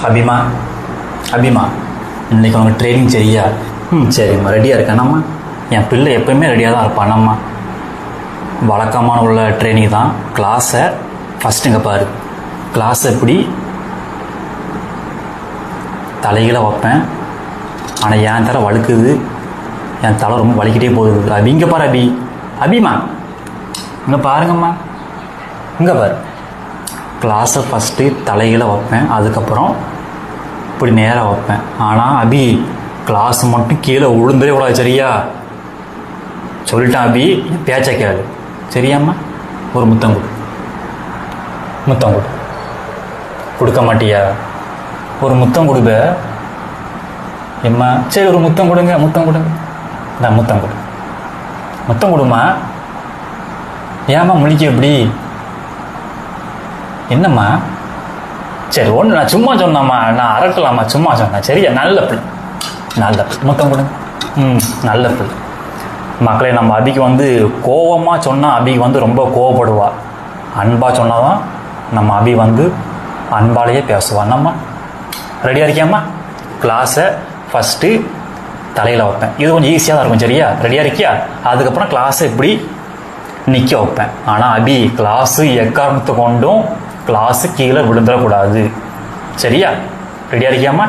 அபிமா அபிமா இன்னைக்கு உனக்கு ட்ரைனிங் சரியா? சரிம்மா, ரெடியாக இருக்கேனம்மா. என் பிள்ளை எப்போயுமே ரெடியாக தான் இருப்பானம்மா. வழக்கமான உள்ள ட்ரைனிங் தான். கிளாஸை ஃபஸ்ட்டுங்க பாரு. கிளாஸை எப்படி தலைகீழ வைப்பேன். ஆனால் என் தலை வழுக்குது, என் தலை ரொம்ப வலிக்கிட்டே போகுது. அபி இங்கே பாரு. அபிமா இங்கே பாருங்கம்மா, இங்கே பாரு. கிளாஸை ஃபஸ்ட்டு தலைகீழ வைப்பேன், அதுக்கப்புறம் இப்படி நேராக வைப்பேன். ஆனால் அபி கிளாஸ் மட்டும் கீழே விழுந்தே கூடாது, சரியா? சொல்லிட்டேன் அபி, பேச்சை கேளு, சரியாம்மா? ஒரு முத்தம் கொடு. முத்தம் கொடு. கொடுக்க மாட்டியா? ஒரு முத்தம் கொடுப்ப எம்மா. சரி, ஒரு முத்தம் கொடுங்க. முத்தம் கொடுங்க. நான் முத்தம் கொடு. முத்தம் கொடுமா. ஏம்மா முழிக்க எப்படி? என்னம்மா? சரி, ஒன்று நான் சும்மா சொன்னம்மா, நான் அரட்டலாமா? சும்மா சொன்னேன், சரியா? நல்ல பிள்ளை, நல்ல பிள்ளை. முத்தம் கொடுங்க. நல்ல பிள்ளை. மக்களே, நம்ம அபிக்கு வந்து கோவமாக சொன்னால் அபிக்கு வந்து ரொம்ப கோவப்படுவா. அன்பாக சொன்னால் தான் நம்ம அபி வந்து அன்பாலேயே பேசுவான். நம்ம ரெடியாக இருக்கியாம்மா? கிளாஸை ஃபஸ்ட்டு தலையில் வைப்பேன். இது கொஞ்சம் ஈஸியாக தான் இருக்கும், சரியா? ரெடியாக இருக்கியா? அதுக்கப்புறம் கிளாஸை இப்படி நிற்க வைப்பேன். ஆனால் அபி கிளாஸு எக்காரணத்தை கொண்டும் கிளாஸு கீழே விழுந்துடக்கூடாது, சரியா? ரெடியாக இருக்கியாம்மா?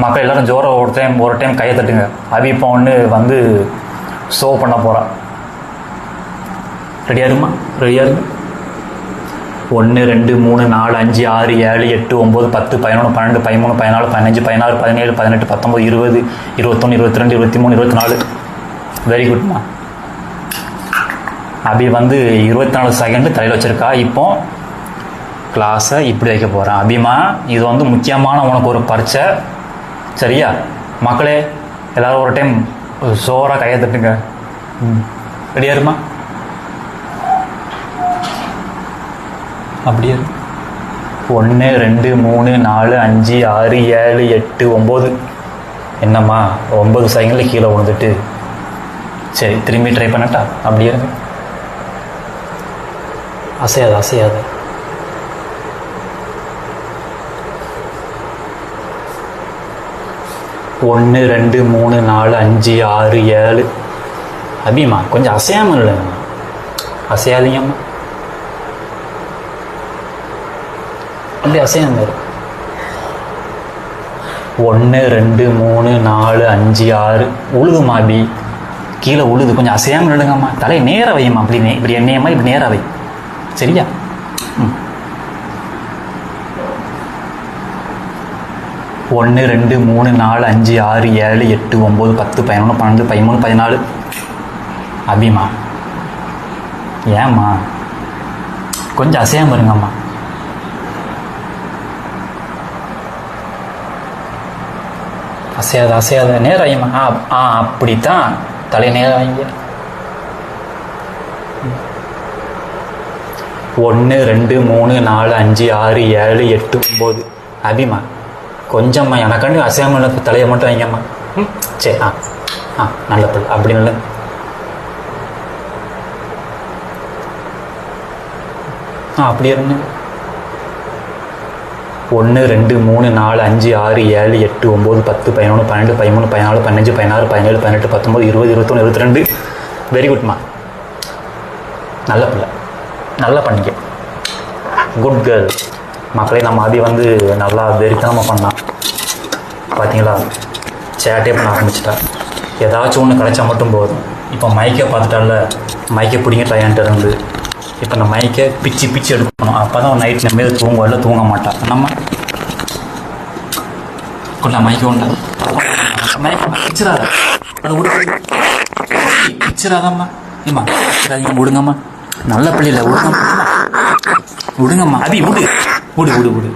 மக்கள் எல்லோரும் ஜோரை ஒரு டைம் கையை தட்டுங்க. அபி இப்போ ஒன்று வந்து ஷோ பண்ண போகிறான். ரெடியாக இருமா? ரெடியாக இருக்கு. 1 2 3 4 5 6 7 8 9 10 11 12 13 14 15 16 17 18 19 20 21 22 23 24. வெரி குட்மா. அபி வந்து 24 செகண்டு தலையில் வச்சுருக்கா. இப்போ கிளாஸை இப்படி வைக்க போகிறேன். அபிமா, இது வந்து முக்கியமான உனக்கு ஒரு பரீட்சை, சரியா? மக்களே எல்லோரும் ஒரு டைம் சோறாக கையை தட்டுங்க. ரெடியாக இருமா? அப்படியே 1 2 3 4 5 6 7 8 9. என்னம்மா 9 செகண்டில் கீழே விழுந்துட்டு? சரி, திரும்பி ட்ரை பண்ணட்டா? அப்படியே இருக்கு. அசையாது, அசையாது. ஒன்று 2 3 4 5 6 7. அபிமா கொஞ்சம் அசையாமல் இல்லைங்கம்மா, அசையாதீங்கம்மா. அப்படி அசையாம இரு. 1 2 3 4 5 6. உழுதுமா அபி, கீழே உழுது. கொஞ்சம் அசையாமல் இல்லைங்கம்மா. தலையை நேராக வையம்மா. அப்படி இப்படி என்னையம்மா இப்படி நேராக வை, சரியா? 1 2 3 4 5 6 7 8 9 10 11 12 13 14. அபிமா ஏம்மா கொஞ்சம் அசையாமல் இருங்கம்மா. அசையாத, அசையாத. நேரம் ஐயம்மா. அப்படித்தான், தலை நேரம் ஐயா. 1 2 3 4 5 6 7 8 9. அபிமா கொஞ்சம்மா எனக்காண்டி அசையாமல் தலையை மட்டும் வைங்கம்மா. சரி. நல்ல பிள்ளை. அப்படி நல்ல. அப்படியே இருங்க. 1 2 3 4 5 6 7 8 9 10 11 12 13 14 15 16 17 18 19 20 21 22. வெரி குட்மா. நல்ல பிள்ளை, நல்லா பண்ணிக்க. Good girl. மக்களே, நம்ம அபி வந்து நல்லா வெறித்தனமாக பண்ணான். பார்த்தீங்களா? சேட்டே பண்ண ஆரம்பிச்சிட்டா. ஏதாச்சும் ஒன்று கிடைச்சா மட்டும் போதும். இப்போ மைக்கை பார்த்துட்டால, மைக்கை பிடிங்கிட்டா என்கிட்ட இருந்து. இப்போ நம்ம மைக்கை பிச்சு பிச்சு எடுக்கணும். அப்போ தான் நைட் நம்ம தூங்க இல்லை, தூங்க மாட்டான். நம்ம கொண்டா மைக்கை உண்டா, மைக்கை பிச்சிடாத, அதை விடு, பிச்சிடாதம்மா. ஏம்மா பிச்சிடாதீங்க, விடுங்கம்மா. நல்ல பிள்ளைல விடுங்கம்மா, விடுங்கம்மா. அபி விடு, விடு விடு விடு.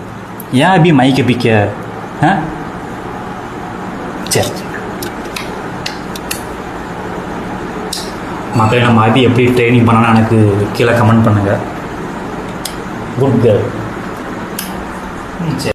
ஏன் அபி மைக்கை பிக்க? சரி. மக்களே, நம்ம அபி எப்படி ட்ரைனிங் பண்ணாலும் எனக்கு கீழே கமெண்ட் பண்ணுங்கள். Good girl. சரி.